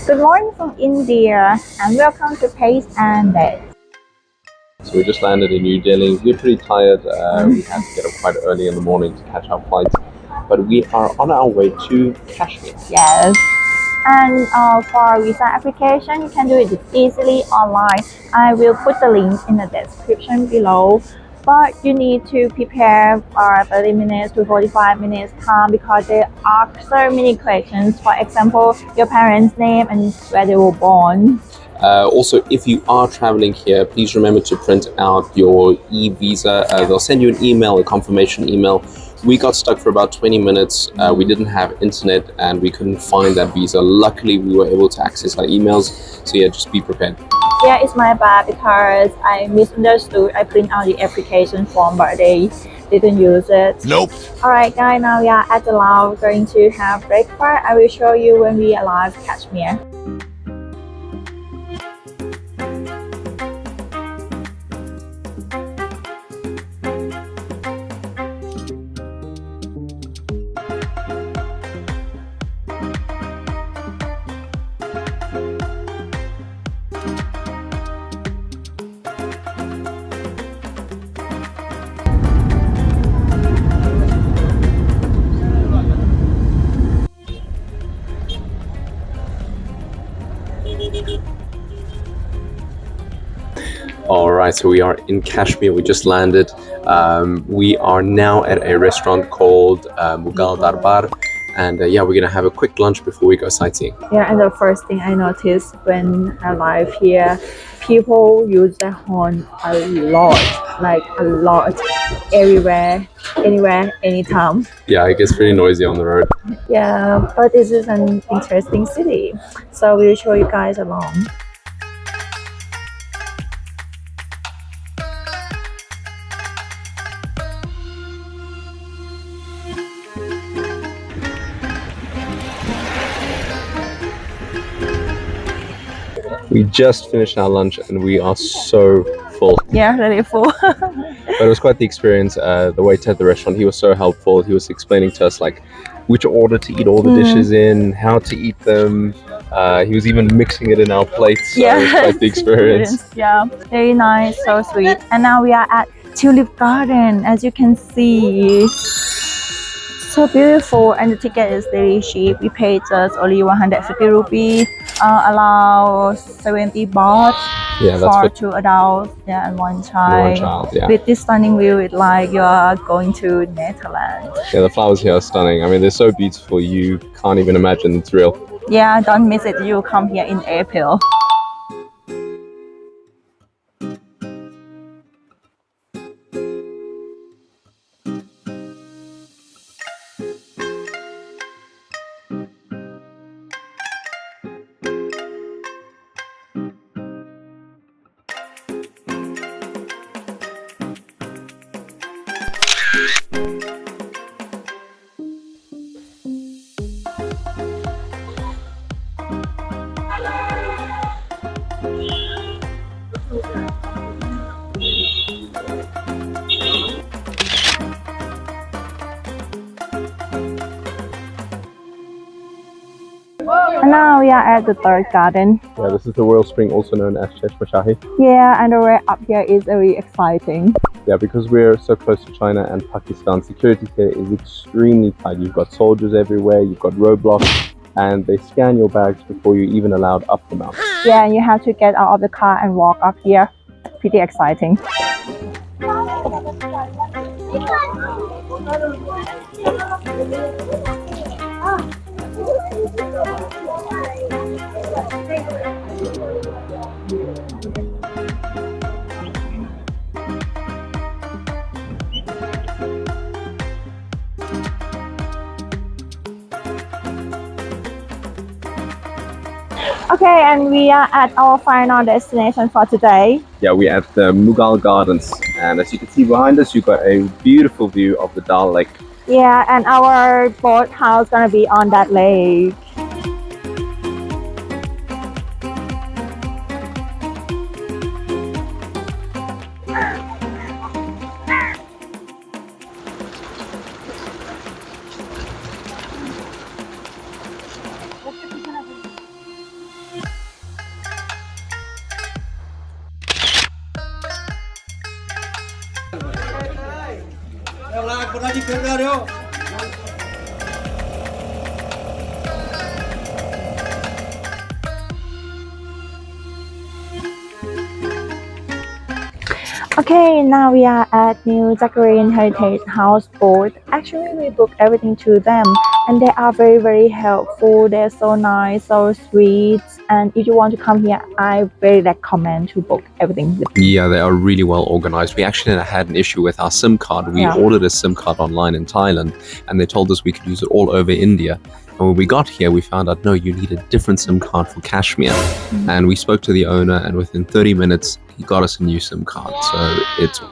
Good morning from India and welcome to Pace and Bed. So we just landed in New Delhi. We're pretty tired. We had to get up quite early in the morning to catch our flights. But we are on our way to Kashmir. Yes. And for visa application, you can do it easily online. I will put the link in the description below. But you need to prepare 30 minutes to 45 minutes time because they ask so many questions. For example, your parents' name and where they were born. Also, if you are traveling here, please remember to print out your e-visa. They'll send you an email, a confirmation email. We got stuck for about 20 minutes. We didn't have internet and we couldn't find that visa. Luckily, we were able to access our emails. So yeah, just be prepared. Yeah, it's my bad because I misunderstood. I print out the application form, but they didn't use it. Nope. Alright guys, now we are at the lounge going to have breakfast. I will show you when we arrive Kashmir. Alright, so we are in Kashmir. We just landed. We are now at a restaurant called Mughal Darbar. And yeah, we're going to have a quick lunch before we go sightseeing. Yeah, and the first thing I noticed when I arrived here, people use the horn a lot, like a lot, everywhere, anywhere, anytime. Yeah, it gets pretty noisy on the road. Yeah, but this is an interesting city, so we'll show you guys along. We just finished our lunch and we are so full. Yeah, really full. But it was quite the experience. The waiter at the restaurant, he was so helpful. He was explaining to us like which order to eat all the dishes in, how to eat them. He was even mixing it in our plates. So it was quite the experience. Yeah, very nice, so sweet. And now we are at Tulip Garden, as you can see. So beautiful, and the ticket is very cheap. We paid just only 150 rupees, around 70 baht. Yeah, that's for 2 adults, yeah, and 1 child. One child, yeah. With this stunning view, it's like you are going to Netherlands. Yeah, the flowers here are stunning. I mean, they're so beautiful. You can't even imagine it's real. Yeah, don't miss it. You come here in April. And now we are at the third garden. Yeah, this is the Royal Spring, also known as Cheshma Shahi. Yeah, and the way up here is very exciting. Yeah, because we're so close to China and Pakistan, security here is extremely tight. You've got soldiers everywhere, you've got roadblocks, and they scan your bags before you're even allowed up the mountain. Yeah, and you have to get out of the car and walk up here. Pretty exciting. Okay, and we are at our final destination for today. Yeah, we're at the Mughal Gardens, and as you can see behind us, you've got a beautiful view of the Dal Lake. Yeah, and our boat house gonna be on that lake. Okay, now we are at New Jacqueline Heritage Houseboat. Actually, we booked everything to them, and they are very helpful. They're so nice, so sweet. And if you want to come here, I very recommend to book everything with them. Yeah, they are really well organized. We actually had an issue with our SIM card. We ordered a SIM card online in Thailand, and they told us we could use it all over India. And when we got here, we found out, no, you need a different SIM card for Kashmir. And we spoke to the owner, and within 30 minutes, he got us a new SIM card. So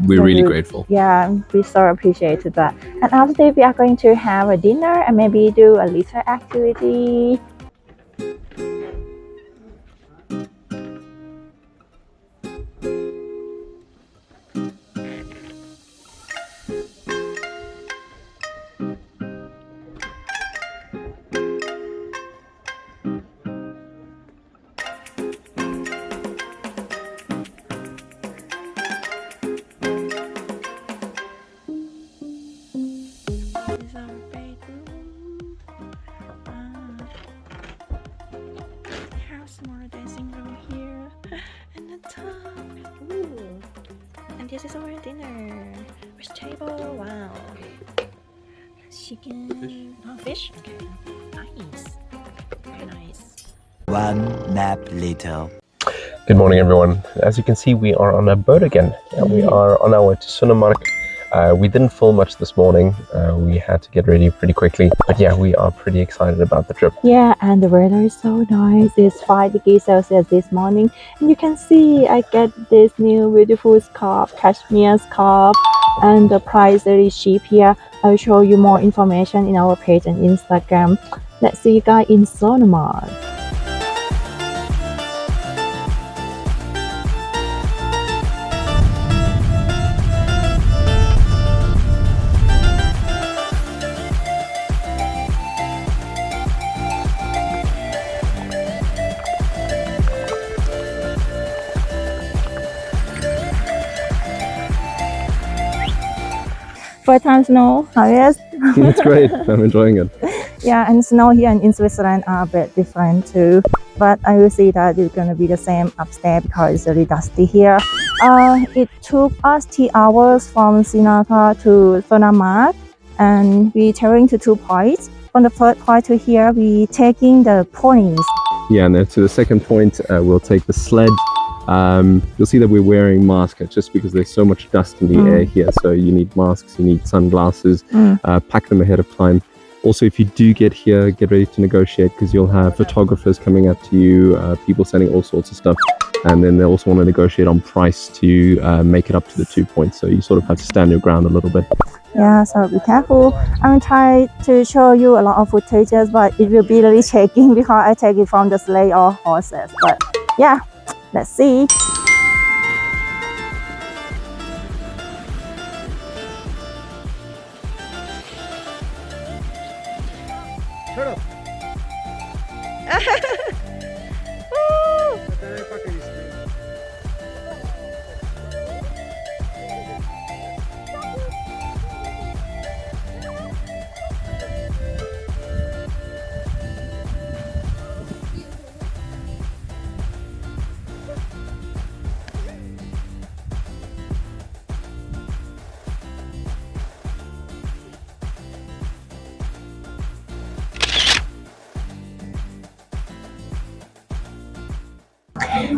we're really grateful. Yeah, we so appreciated that. And after this, we are going to have a dinner and maybe do a little activity. This is our dinner. Vegetable, wow. Chicken, fish. Okay, nice, very nice. One nap later. Good morning, everyone. As you can see, we are on a boat again. We are on our way to Sonamarg. We didn't film much this morning. We had to get ready pretty quickly. But yeah, we are pretty excited about the trip. Yeah, and the weather is so nice. It's 5 degrees Celsius this morning. And you can see I get this new beautiful scarf, Kashmir scarf. And the price is cheap here. I'll show you more information in our page and Instagram. Let's see you guys in Sonamarg. First time snow, how is? It's great. I'm enjoying it. Yeah, and snow here in Switzerland are a bit different too. But I will see that it's gonna be the same upstairs because it's really dusty here. It took us 3 hours from Srinaga to Sonamarg, and we traveling to 2 points. From the first point to here, we taking the ponies. Yeah, and then to the second point, we'll take the sled. You'll see that we're wearing masks just because there's so much dust in the air here. So you need masks, you need sunglasses, pack them ahead of time. Also, if you do get here, get ready to negotiate because you'll have photographers coming up to you, people selling all sorts of stuff. And then they also want to negotiate on price to make it up to the 2 points. So you sort of have to stand your ground a little bit. Yeah, so be careful. I'm trying to show you a lot of footages, but it will be really shaking because I take it from the sleigh or horses. But yeah, let's see.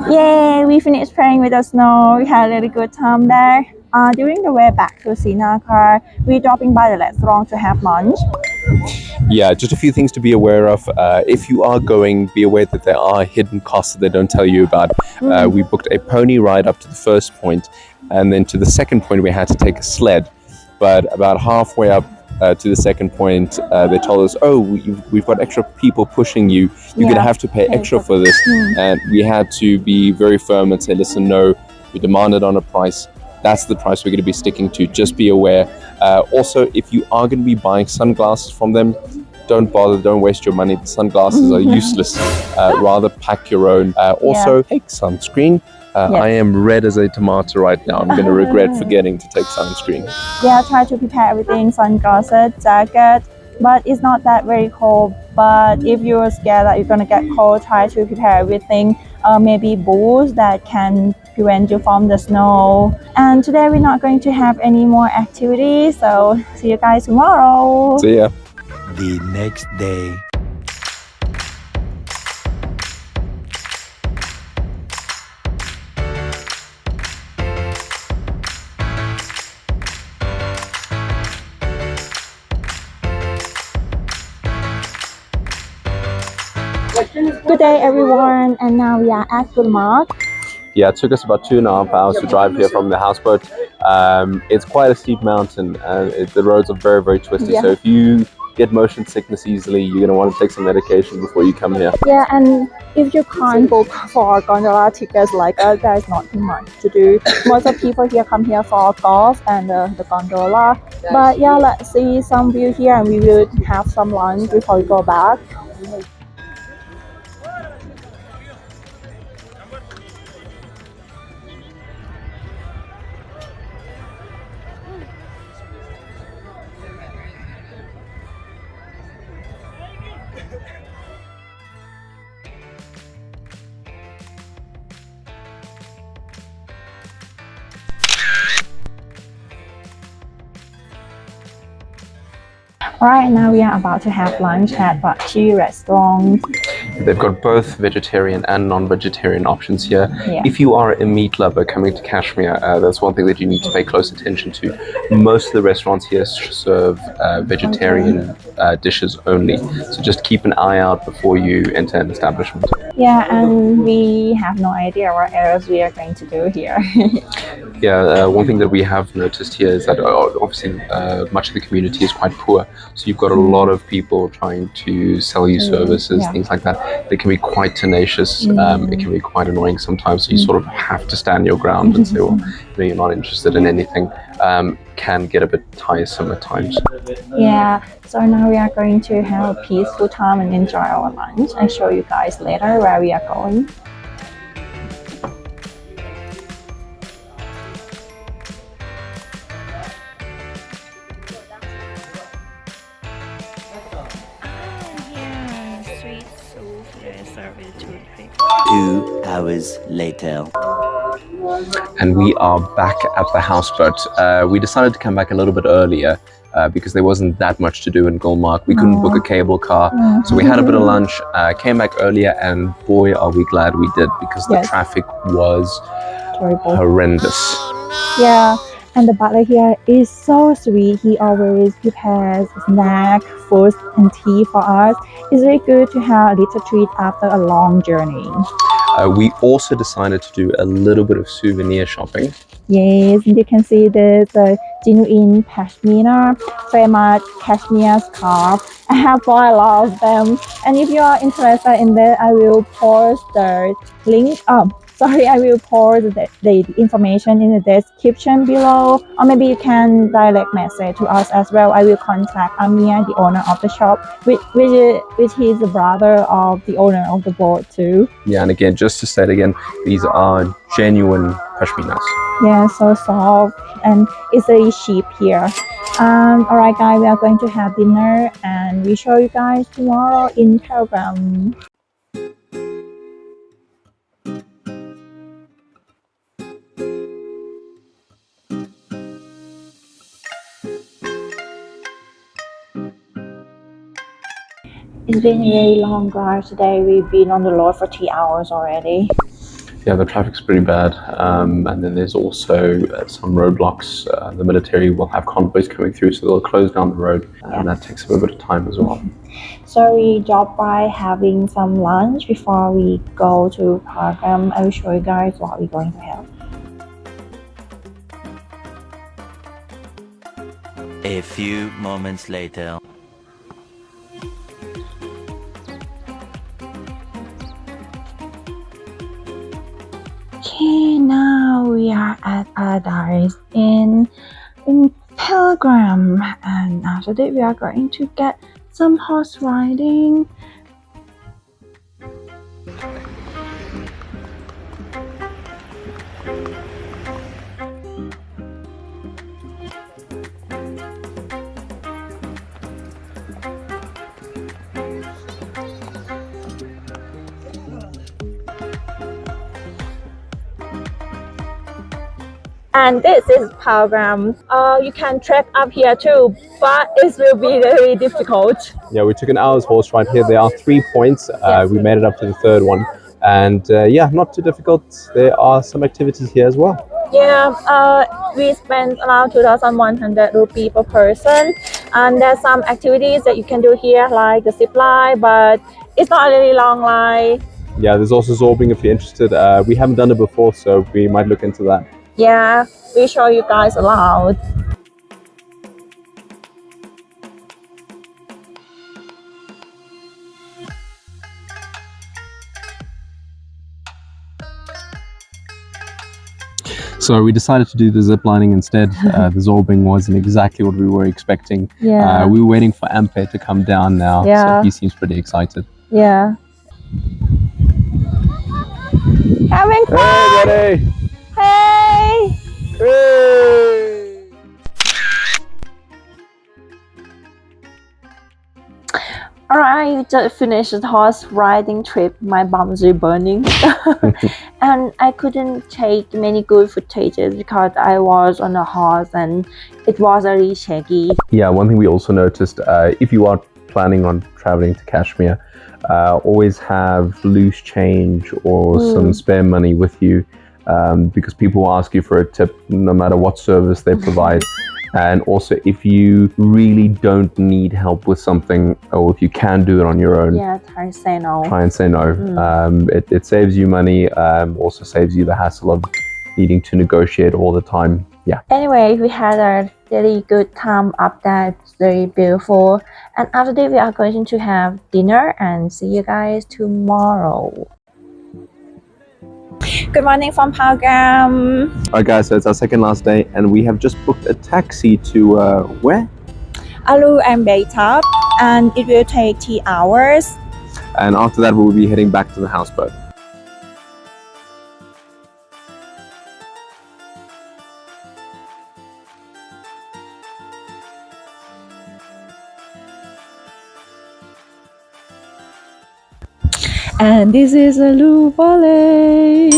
Yay, we finished playing with the snow. We had a really good time there. During the way back to Srinaga, we dropping by the restaurant to have lunch. Yeah, just a few things to be aware of. If you are going, be aware that there are hidden costs that they don't tell you about. We booked a pony ride up to the first point, and then to the second point we had to take a sled. But about halfway up to the second point, they told us, oh, we've got extra people pushing you. You're going to have to pay extra for this. And we had to be very firm and say, listen, no, we demanded on a price. That's the price we're going to be sticking to. Just be aware. Also, if you are going to be buying sunglasses from them, don't bother, don't waste your money. The sunglasses are useless. Rather pack your own. Also, take sunscreen. Yes. I am red as a tomato right now. I'm going to regret forgetting to take sunscreen. Yeah, try to prepare everything, sunglasses, jacket, but it's not that very cold. But if you're scared that you're gonna get cold, try to prepare everything, maybe boots that can prevent you from the snow. And today we're not going to have any more activities, so see you guys tomorrow. See ya. The next day. Good day everyone, and now we are at Gulmarg. Yeah, it took us about 2.5 hours to drive here from the houseboat. It's quite a steep mountain and the roads are very, very twisty. Yeah. So if you get motion sickness easily, you're going to want to take some medication before you come here. Yeah, and if you can't book for gondola tickets like us, there's not too much to do. Most of people here come here for golf and the gondola. But yeah, let's see some view here and we will have some lunch before we go back. Right now we are about to have lunch at Bachi restaurant. They've got both vegetarian and non-vegetarian options here. Yeah. If you are a meat lover coming to Kashmir, that's one thing that you need to pay close attention to. Most of the restaurants here serve vegetarian dishes only. So just keep an eye out before you enter an establishment. Yeah, and we have no idea what else we are going to do here. Yeah, one thing that we have noticed here is that obviously much of the community is quite poor. So you've got a lot of people trying to sell you services, yeah. things like that. They can be quite tenacious. It can be quite annoying sometimes. So you sort of have to stand your ground and say, well, you're not interested in anything. Can get a bit tiresome at times. Yeah, so now we are going to have a peaceful time and enjoy our lunch. I'll show you guys later where we are going. Sweet soup, served with toothpick. 2 hours later. And we are back at the houseboat. We decided to come back a little bit earlier because there wasn't that much to do in Gulmarg. We couldn't book a cable car. So we had a bit of lunch, came back earlier, and boy, are we glad we did because the Yes. traffic was Terrible. horrendous. Yeah, and the butler here is so sweet. He always prepares snack, food, and tea for us. It's very good to have a little treat after a long journey. We also decided to do a little bit of souvenir shopping. Yes, you can see there's a genuine pashmina, famous cashmere scarf. I have bought a lot of them. And if you are interested in that, I will post the link. I will post the information in the description below. Or maybe you can direct message to us as well. I will contact Amir, the owner of the shop, which is the brother of the owner of the boat too. Yeah, and again, just to say it again, these are genuine pashminas. Yeah, so soft and it's very cheap here. Alright guys, we are going to have dinner and we show you guys tomorrow in Pahalgam. It's been a very long drive today. We've been on the road for 3 hours already. Yeah, the traffic's pretty bad. And then there's also some roadblocks. The military will have convoys coming through, so they'll close down the road. And that takes a bit of time as well. So we dropped by having some lunch before we go to Pahalgam. I will show you guys what we're going to have. A few moments later. Okay, now we are at Paradise in Pahalgam, and after that we are going to get some horse riding. And this is Pahalgam. You can trek up here too, but it will be very difficult. Yeah, we took an hour's horse ride here. There are 3 points. We made it up to the third one. And yeah, not too difficult. There are some activities here as well. Yeah, we spent around 2,100 rupee per person. And there's some activities that you can do here, like the zip line, but it's not a really long line. Yeah, there's also zorbing if you're interested. We haven't done it before, so we might look into that. Yeah, we show you guys around. So we decided to do the zip lining instead. The zorbing wasn't exactly what we were expecting. Yeah. We were waiting for Ampe to come down now, Yeah. so he seems pretty excited. Yeah. Having fun! Hey, buddy! Hey! Hey! Alright, we just finished the horse riding trip. My bums are burning. And I couldn't take many good footages because I was on a horse and it was very shaky. Yeah, one thing we also noticed, if you are planning on traveling to Kashmir, always have loose change or some spare money with you, because people will ask you for a tip no matter what service they provide. And also, if you really don't need help with something, or if you can do it on your own, Yeah, try to say no. try and say no. It saves you money, also saves you the hassle of needing to negotiate all the time. Yeah. Anyway, we had a really good time up there. It's very beautiful. And after that, we are going to have dinner and see you guys tomorrow. Good morning from Pahalgam. Alright guys, so it's our second last day and we have just booked a taxi to where? Aru and Betabb, and it will take 3 hours. And after that we'll be heading back to the houseboat. And this is Aru Valley.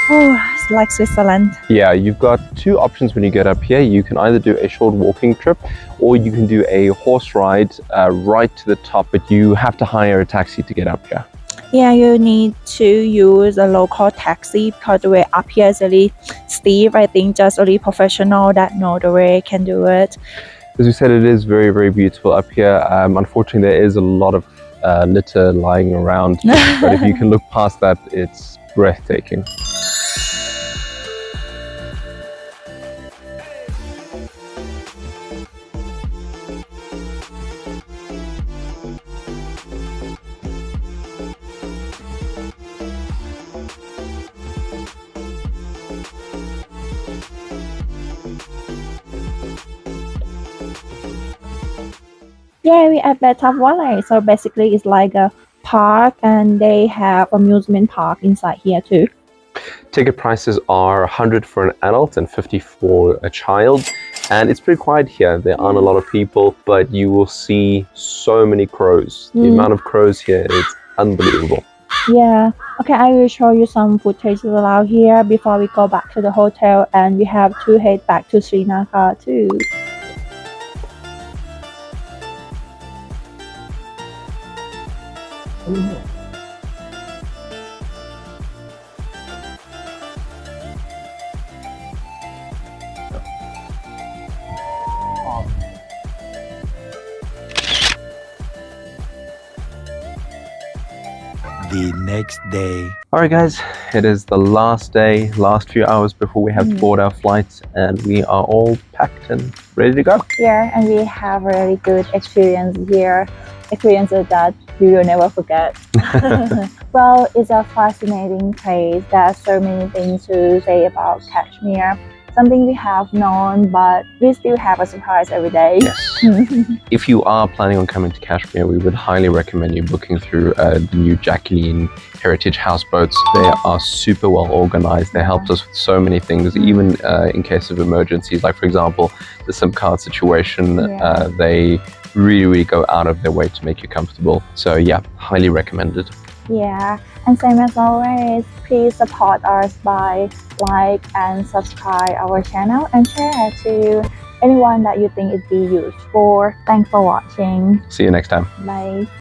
Oh, it's like Switzerland. Yeah, you've got 2 options when you get up here. You can either do a short walking trip or you can do a horse ride right to the top, but you have to hire a taxi to get up here. Yeah, you need to use a local taxi because the way up here is really steep. I think just only professional that know the way can do it. As we said, it is very, very beautiful up here. Unfortunately, there is a lot of litter lying around, but if you can look past that, it's breathtaking. Yeah, we at Betabb Valley. So basically, it's like a park, and they have amusement park inside here too. Ticket prices are 100 for an adult and 50 for a child. And it's pretty quiet here. There aren't a lot of people, but you will see so many crows. The amount of crows here is unbelievable. Yeah. Okay, I will show you some footage around here before we go back to the hotel, and we have to head back to Srinaga too. The next day. Alright guys, it is the last day, last few hours before we have to board our flights, and we are all packed and ready to go. Yeah, and we have a really good experience here. Experiences that we will never forget. Well, it's a fascinating place. There are so many things to say about Kashmir. Something we have known, but we still have a surprise every day. Yes. If you are planning on coming to Kashmir, we would highly recommend you booking through the new Jacqueline Heritage Houseboats. They are super well organized. They helped us with so many things, even in case of emergencies, like for example, the SIM card situation. They really go out of their way to make you comfortable. So yeah, highly recommended. Yeah, And same as always, please support us by like and subscribe our channel and share to anyone that you think it'd be useful. Thanks for watching. See you next time. Bye.